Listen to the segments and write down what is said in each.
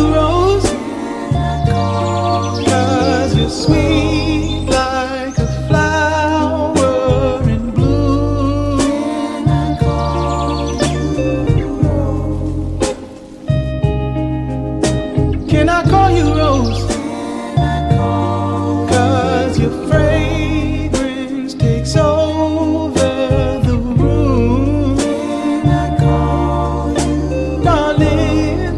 you Rose, 'cause you're sweet like a flower in bloom. Can I call you Rose, 'cause your fragrance takes over the room, darling.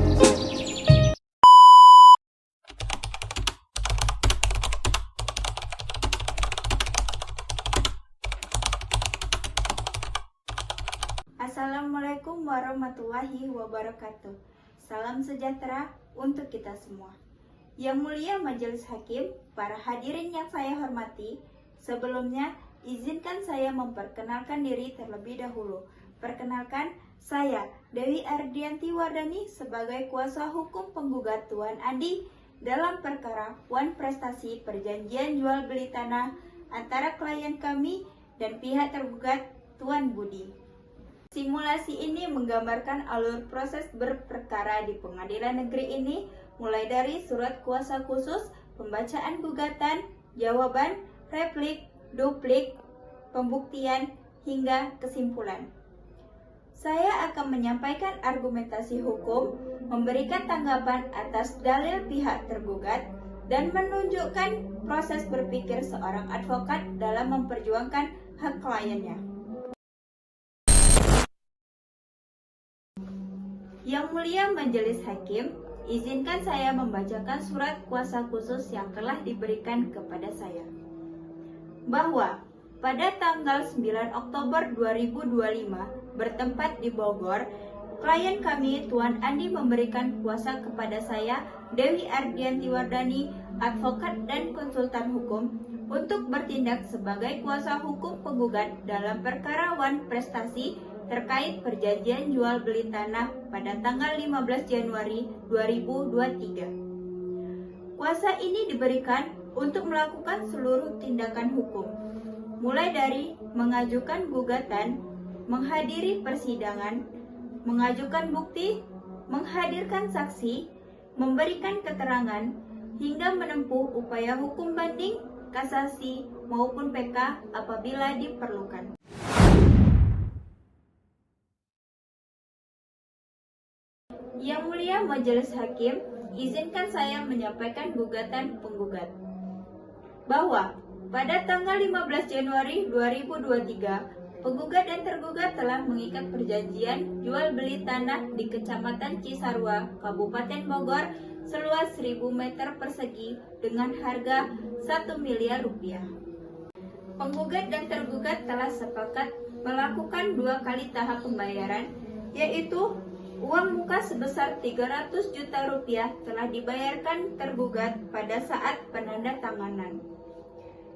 Assalamualaikum warahmatullahi wabarakatuh. Salam sejahtera untuk kita semua. Yang mulia Majelis Hakim, para hadirin yang saya hormati, sebelumnya izinkan saya memperkenalkan diri terlebih dahulu. Perkenalkan, saya Dewi Ardianti Wardani sebagai kuasa hukum penggugat Tuan Andi dalam perkara Wan Prestasi perjanjian jual beli tanah antara klien kami dan pihak tergugat Tuan Budi. Simulasi ini menggambarkan alur proses berperkara di pengadilan negeri ini, mulai dari surat kuasa khusus, pembacaan gugatan, jawaban, replik, duplik, pembuktian, hingga kesimpulan. Saya akan menyampaikan argumentasi hukum, memberikan tanggapan atas dalil pihak tergugat, dan menunjukkan proses berpikir seorang advokat dalam memperjuangkan hak kliennya. Yang mulia Majelis Hakim, izinkan saya membacakan surat kuasa khusus yang telah diberikan kepada saya. Bahwa pada tanggal 9 Oktober 2025 bertempat di Bogor, klien kami Tuan Andi memberikan kuasa kepada saya, Dewi Ardianti Wardani, advokat dan konsultan hukum, untuk bertindak sebagai kuasa hukum penggugat dalam perkara Wan Prestasi terkait perjanjian jual beli tanah pada tanggal 15 Januari 2023. Kuasa ini diberikan untuk melakukan seluruh tindakan hukum, mulai dari mengajukan gugatan, menghadiri persidangan, mengajukan bukti, menghadirkan saksi, memberikan keterangan, hingga menempuh upaya hukum banding, kasasi, maupun PK apabila diperlukan. Yang mulia Majelis Hakim, izinkan saya menyampaikan gugatan penggugat. Bahwa pada tanggal 15 Januari 2023, penggugat dan tergugat telah mengikat perjanjian jual beli tanah di Kecamatan Cisarua, Kabupaten Bogor, seluas 1000 meter persegi dengan harga 1 miliar rupiah. Penggugat dan tergugat telah sepakat melakukan 2 kali tahap pembayaran, yaitu uang muka sebesar 300 juta rupiah telah dibayarkan tergugat pada saat penandatanganan.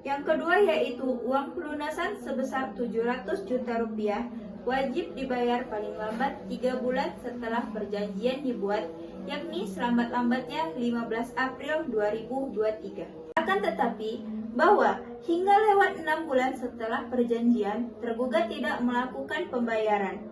Yang kedua yaitu uang pelunasan sebesar 700 juta rupiah wajib dibayar paling lambat 3 bulan setelah perjanjian dibuat, yakni selambat-lambatnya 15 April 2023. Akan tetapi, bahwa hingga lewat 6 bulan setelah perjanjian, tergugat tidak melakukan pembayaran.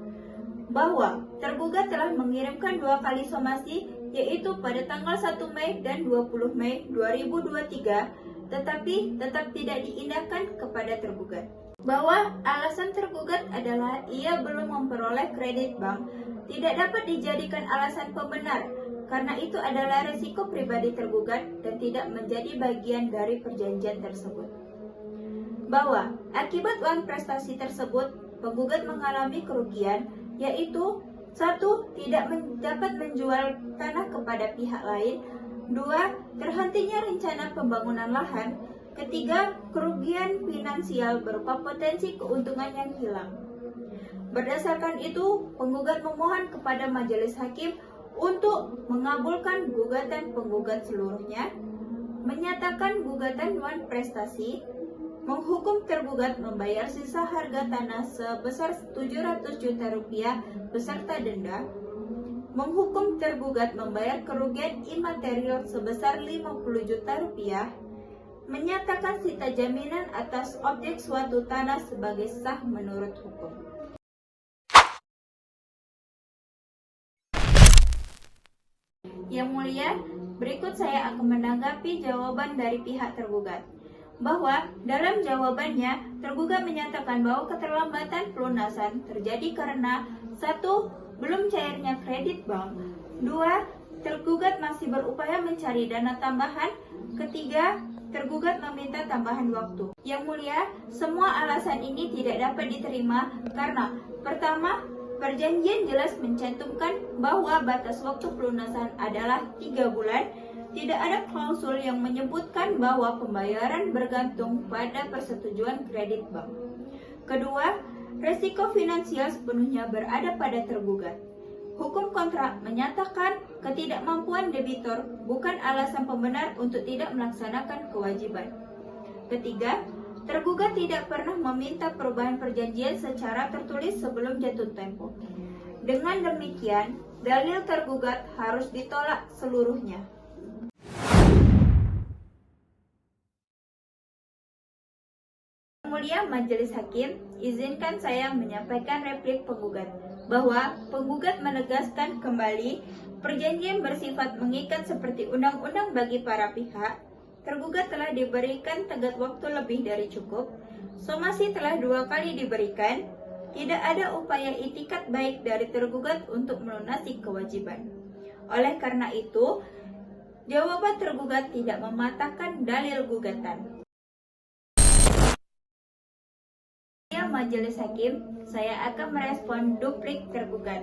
Bahwa tergugat telah mengirimkan 2 kali somasi, yaitu pada tanggal 1 Mei dan 20 Mei 2023, tetapi tetap tidak diindahkan kepada tergugat. Bahwa alasan tergugat adalah ia belum memperoleh kredit bank, tidak dapat dijadikan alasan pembenar, karena itu adalah resiko pribadi tergugat dan tidak menjadi bagian dari perjanjian tersebut. Bahwa akibat uang prestasi tersebut, penggugat mengalami kerugian, yaitu 1. Tidak dapat menjual tanah kepada pihak lain, 2. Terhentinya rencana pembangunan lahan, 3. Kerugian finansial berupa potensi keuntungan yang hilang. Berdasarkan itu, penggugat memohon kepada Majelis Hakim untuk mengabulkan gugatan penggugat seluruhnya, menyatakan gugatan Wan Prestasi, menghukum tergugat membayar sisa harga tanah sebesar 700 juta rupiah beserta denda, menghukum tergugat membayar kerugian imaterial sebesar 50 juta rupiah, menyatakan sita jaminan atas objek suatu tanah sebagai sah menurut hukum. Yang Mulia, berikut saya akan menanggapi jawaban dari pihak tergugat. Bahwa dalam jawabannya, tergugat menyatakan bahwa keterlambatan pelunasan terjadi karena 1. Belum cairnya kredit bank. 2. Tergugat masih berupaya mencari dana tambahan. 3. Tergugat meminta tambahan waktu. Yang Mulia, semua alasan ini tidak dapat diterima karena pertama, perjanjian jelas mencantumkan bahwa batas waktu pelunasan adalah 3 bulan. Tidak ada klausul yang menyebutkan bahwa pembayaran bergantung pada persetujuan kredit bank. Kedua, resiko finansial sepenuhnya berada pada tergugat. Hukum kontrak menyatakan ketidakmampuan debitur bukan alasan pembenar untuk tidak melaksanakan kewajiban. Ketiga, tergugat tidak pernah meminta perubahan perjanjian secara tertulis sebelum jatuh tempo. Dengan demikian, dalil tergugat harus ditolak seluruhnya. Mulia Majelis Hakim, izinkan saya menyampaikan replik penggugat bahwa penggugat menegaskan kembali perjanjian bersifat mengikat seperti undang-undang bagi para pihak. Tergugat telah diberikan tenggat waktu lebih dari cukup. Somasi telah 2 kali diberikan. Tidak ada upaya itikat baik dari tergugat untuk melunasi kewajiban. Oleh karena itu, jawaban tergugat tidak mematahkan dalil gugatan. Majelis Hakim, saya akan merespon duplik tergugat.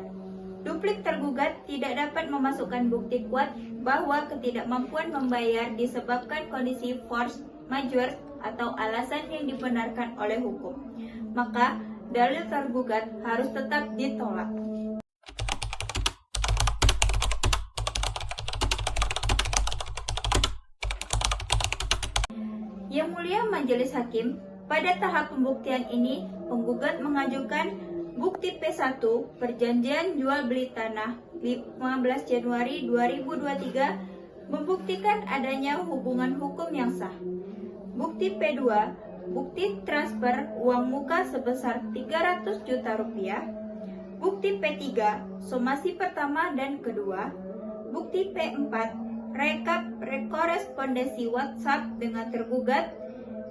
Duplik tergugat tidak dapat memasukkan bukti kuat bahwa ketidakmampuan membayar disebabkan kondisi force majeure atau alasan yang dibenarkan oleh hukum. Maka, dalil tergugat harus tetap ditolak. Yang Mulia Majelis Hakim, pada tahap pembuktian ini, penggugat mengajukan bukti P1 perjanjian jual beli tanah 15 Januari 2023 membuktikan adanya hubungan hukum yang sah. Bukti P2, bukti transfer uang muka sebesar 300 juta rupiah. Bukti P3, somasi pertama dan kedua. Bukti P4, rekap korespondensi WhatsApp dengan tergugat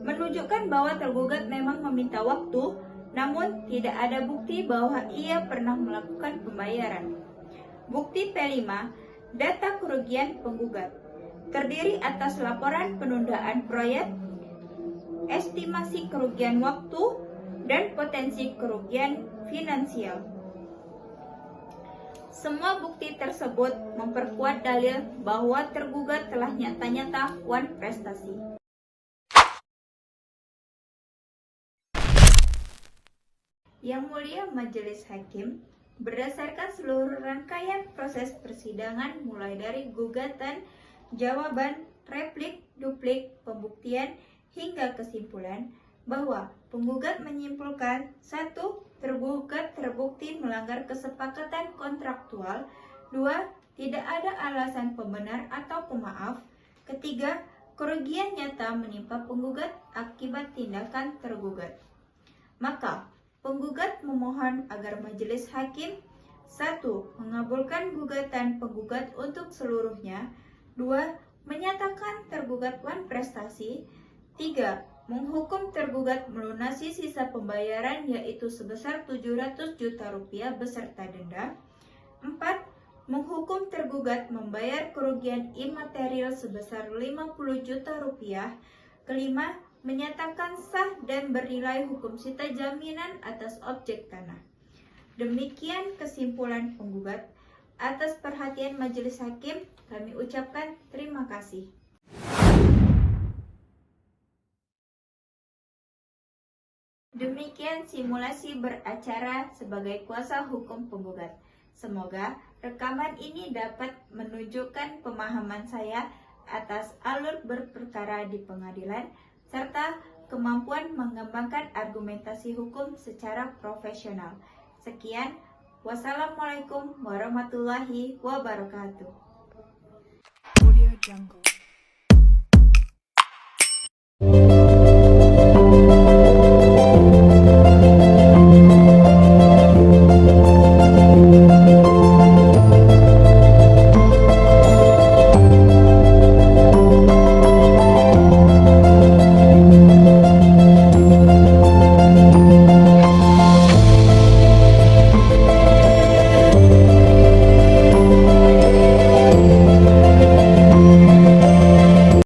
menunjukkan bahwa tergugat memang meminta waktu, namun tidak ada bukti bahwa ia pernah melakukan pembayaran. Bukti P5, data kerugian penggugat, terdiri atas laporan penundaan proyek, estimasi kerugian waktu, dan potensi kerugian finansial. Semua bukti tersebut memperkuat dalil bahwa tergugat telah nyata-nyata wan prestasi. Yang Mulia Majelis Hakim, berdasarkan seluruh rangkaian proses persidangan mulai dari gugatan, jawaban, replik, duplik, pembuktian, hingga kesimpulan, bahwa penggugat menyimpulkan 1. Tergugat terbukti melanggar kesepakatan kontraktual. 2. Tidak ada alasan pembenar atau pemaaf. 3. Kerugian nyata menimpa penggugat akibat tindakan tergugat. Maka, penggugat memohon agar Majelis Hakim 1. Mengabulkan gugatan penggugat untuk seluruhnya. 2. Menyatakan tergugat wan prestasi. 3. Menghukum tergugat melunasi sisa pembayaran yaitu sebesar 700 juta rupiah beserta denda. 4. Menghukum tergugat membayar kerugian imaterial sebesar 50 juta rupiah. Kelima, menyatakan sah dan bernilai hukum sita jaminan atas objek tanah. Demikian kesimpulan penggugat. Atas perhatian Majelis Hakim, kami ucapkan terima kasih. Demikian simulasi beracara sebagai kuasa hukum penggugat. Semoga rekaman ini dapat menunjukkan pemahaman saya atas alur berperkara di pengadilan, serta kemampuan mengembangkan argumentasi hukum secara profesional. Sekian, wassalamualaikum warahmatullahi wabarakatuh. Audio Jungle.